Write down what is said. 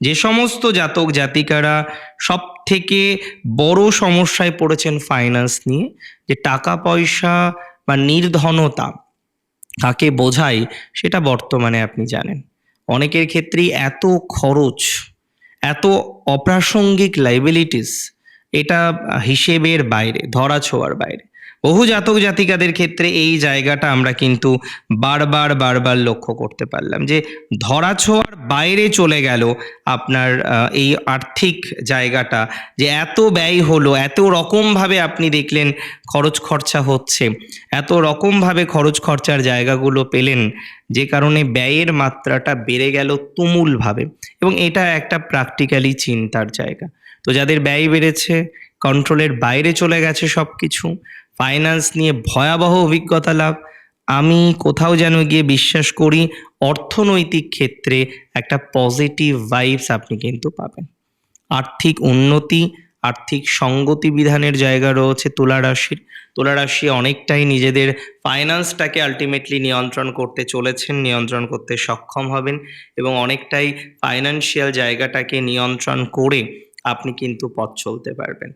যে সমস্ত জাতক জাতিকারা সব থেকে বড় সমস্যায় পড়েছেন ফাইন্যান্স নিয়ে, যে টাকা পয়সা বা নির্ধনতা কাকে বোঝায় সেটা বর্তমানে আপনি জানেন। অনেকের ক্ষেত্রেই এত খরচ, এত অপ্রাসঙ্গিক লাইবিলিটিস, এটা হিসেবের বাইরে, ধরাছোঁয়ার বাইরে। বহু জাতক জাতিকাদের ক্ষেত্রে এই জায়গাটা আমরা কিন্তু বারবার বারবার লক্ষ্য করতে পারলাম যে ধরাছোঁয়ার বাইরে চলে গেল আপনার এই আর্থিক জায়গাটা, যে এত ব্যয় হলো, এত রকমভাবে আপনি দেখলেন খরচ খরচা হচ্ছে, এত রকমভাবে খরচ খরচার জায়গাগুলো পেলেন, যে কারণে ব্যয়ের মাত্রাটা বেড়ে গেল তুমুলভাবে। এবং এটা একটা প্র্যাকটিক্যালি চিন্তার জায়গা। তো যাদের ব্যয় বেড়েছে, কন্ট্রোলের বাইরে চলে গেছে সব কিছু, ফাইন্যান্স নিয়ে ভয়াবহ অভিজ্ঞতা লাভ, আমি কোথাও যেন গিয়ে বিশ্বাস করি অর্থনৈতিক ক্ষেত্রে একটা পজিটিভ ভাইবস আপনি কিন্তু পাবেন। আর্থিক উন্নতি, আর্থিক সঙ্গতি বিধানের জায়গা রয়েছে তুলা রাশির। তুলা রাশি অনেকটাই নিজেদের ফাইন্যান্সটাকে আলটিমেটলি নিয়ন্ত্রণ করতে চলেছেন, নিয়ন্ত্রণ করতে সক্ষম হবেন, এবং অনেকটাই ফাইন্যান্সিয়াল জায়গাটাকে নিয়ন্ত্রণ করে আপনি কিন্তু পথ চলতে পারবেন।